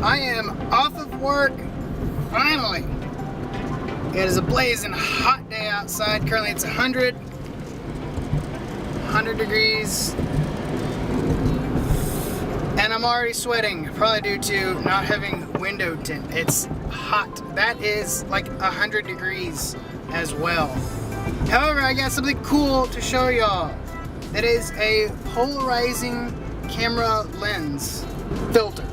I am off of work, finally. It is a blazing hot day outside. Currently it's 100 degrees. And I'm already sweating, probably due to not having window tint. It's hot. That is like 100 degrees as well. However, I got something cool to show y'all. It is a polarizing camera lens filter.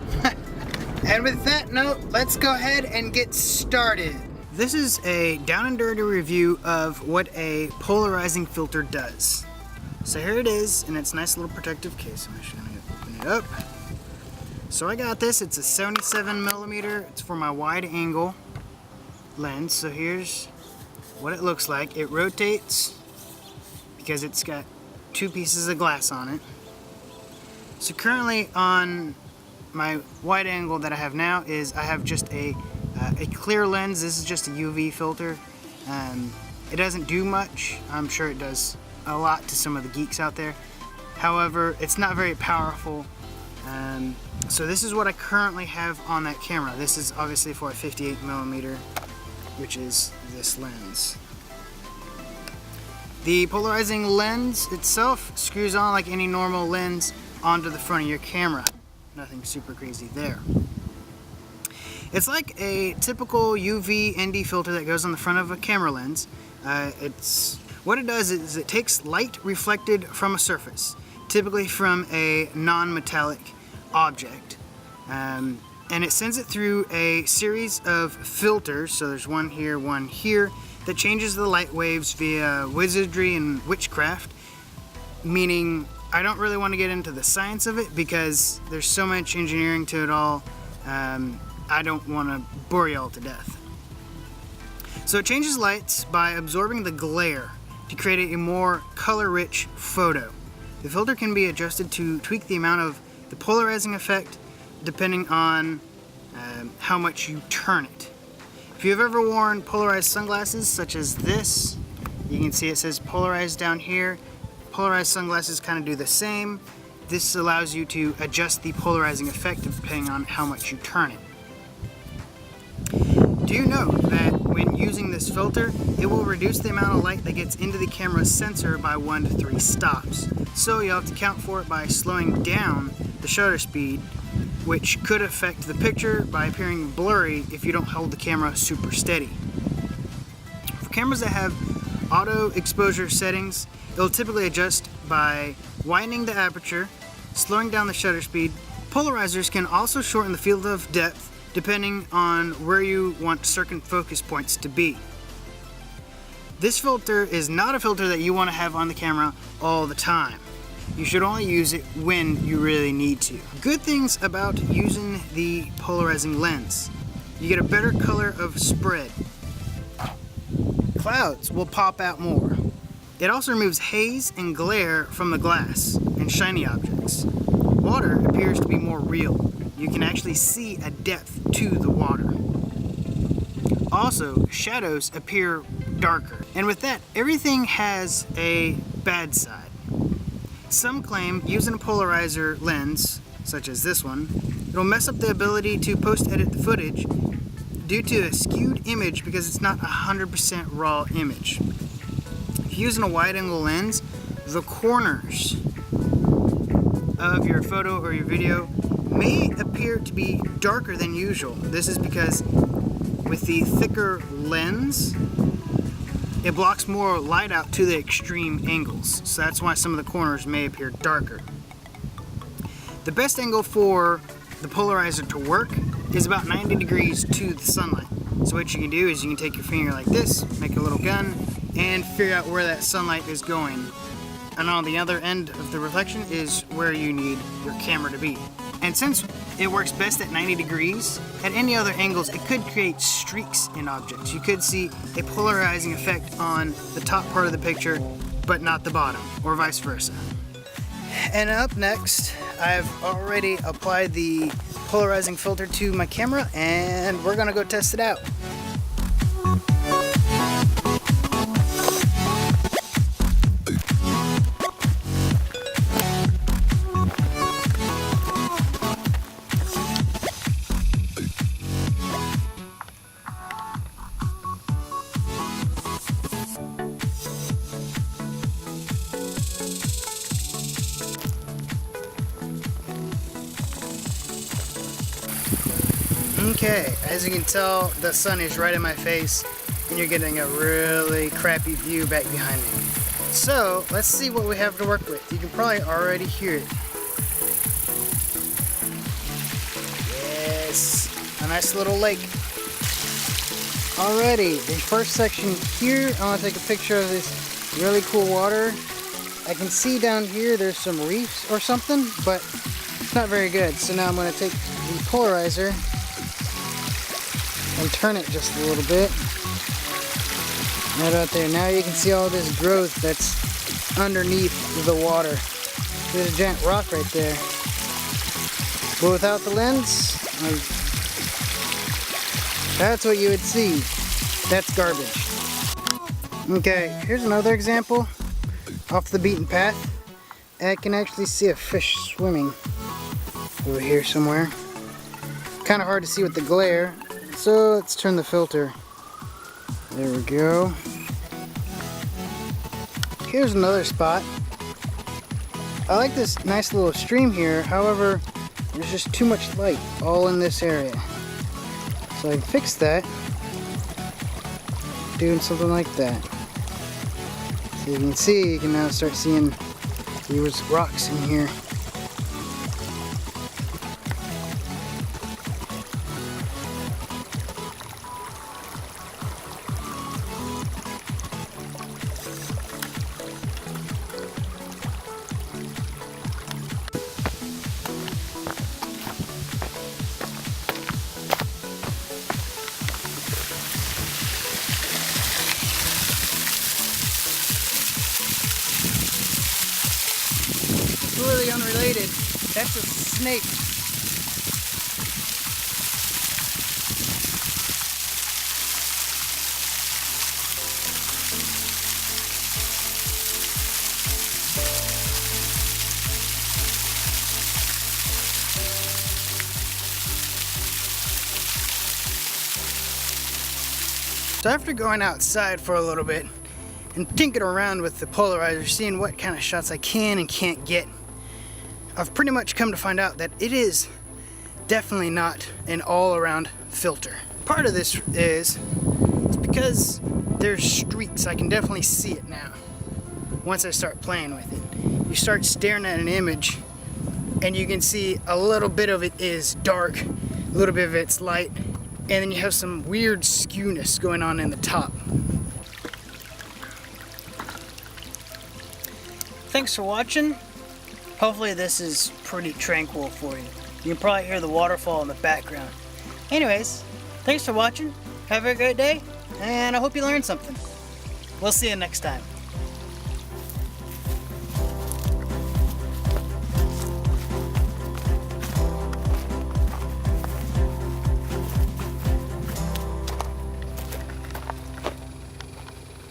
And with that note, let's go ahead and get started. This is a down and dirty review of what a polarizing filter does. So here it is in its nice little protective case. I'm actually gonna open it up. So I got this, it's a 77mm, it's for my wide angle lens. So here's what it looks like. It rotates because it's got two pieces of glass on it. So currently on my wide angle that I have now is I have just a clear lens. This is just a UV filter. It doesn't do much. I'm sure it does a lot to some of the geeks out there. However, it's not very powerful. So this is what I currently have on that camera. This is obviously for a 58mm, which is this lens. The polarizing lens itself screws on like any normal lens onto the front of your camera. Nothing super crazy there. It's like a typical UV ND filter that goes on the front of a camera lens. What it does is it takes light reflected from a surface, typically from a non-metallic object, and it sends it through a series of filters. So there's one here, that changes the light waves via wizardry and witchcraft, meaning I don't really want to get into the science of it because there's so much engineering to it all. I don't want to bore you all to death. So it changes lights by absorbing the glare to create a more color-rich photo. The filter can be adjusted to tweak the amount of the polarizing effect depending on how much you turn it. If you've ever worn polarized sunglasses such as this, you can see it says polarized down here. Polarized sunglasses kind of do the same. This allows you to adjust the polarizing effect depending on how much you turn it. Do you know that when using this filter, it will reduce the amount of light that gets into the camera's sensor by 1 to 3 stops? So you'll have to account for it by slowing down the shutter speed, which could affect the picture by appearing blurry if you don't hold the camera super steady. For cameras that have auto exposure settings, it'll typically adjust by widening the aperture, slowing down the shutter speed. Polarizers can also shorten the field of depth depending on where you want certain focus points to be. This filter is not a filter that you want to have on the camera all the time. You should only use it when you really need to. Good things about using the polarizing lens: you get a better color of spread. Clouds will pop out more. It also removes haze and glare from the glass and shiny objects. Water appears to be more real. You can actually see a depth to the water. Also, shadows appear darker. And with that, everything has a bad side. Some claim using a polarizer lens, such as this one, it'll mess up the ability to post-edit the footage due to a skewed image because it's not 100% raw image. If you're using a wide-angle lens, the corners of your photo or your video may appear to be darker than usual. This is because with the thicker lens, it blocks more light out to the extreme angles. So that's why some of the corners may appear darker. The best angle for the polarizer to work is about 90 degrees to the sunlight. So what you can do is you can take your finger like this, make a little gun, and figure out where that sunlight is going. And on the other end of the reflection is where you need your camera to be. And since it works best at 90 degrees, at any other angles it could create streaks in objects. You could see a polarizing effect on the top part of the picture, but not the bottom, or vice versa. And up next, I've already applied the polarizing filter to my camera, and we're gonna go test it out. Okay, as you can tell, the sun is right in my face and you're getting a really crappy view back behind me. So, let's see what we have to work with. You can probably already hear it. Yes, a nice little lake. Alrighty, the first section here, I want to take a picture of this really cool water. I can see down here there's some reefs or something, but it's not very good. So now I'm going to take the polarizer and turn it just a little bit. Right out there. Now you can see all this growth that's underneath the water. There's a giant rock right there. But without the lens, that's what you would see. That's garbage. Okay, here's another example off the beaten path. I can actually see a fish swimming over here somewhere. Kind of hard to see with the glare, so let's turn the filter. There we go. Here's another spot. I like this nice little stream here, however, there's just too much light all in this area. So I can fix that, doing something like that. So you can see, you can now start seeing there's rocks in here. Completely unrelated. That's a snake. So after going outside for a little bit and tinkering around with the polarizer, seeing what kind of shots I can and can't get, I've pretty much come to find out that it is definitely not an all-around filter. Part of this is it's because there's streaks. I can definitely see it now once I start playing with it. You start staring at an image and you can see a little bit of it is dark, a little bit of it's light, and then you have some weird skewness going on in the top. Thanks for watching. Hopefully this is pretty tranquil for you. You can probably hear the waterfall in the background. Anyways, thanks for watching. Have a great day, and I hope you learned something. We'll see you next time.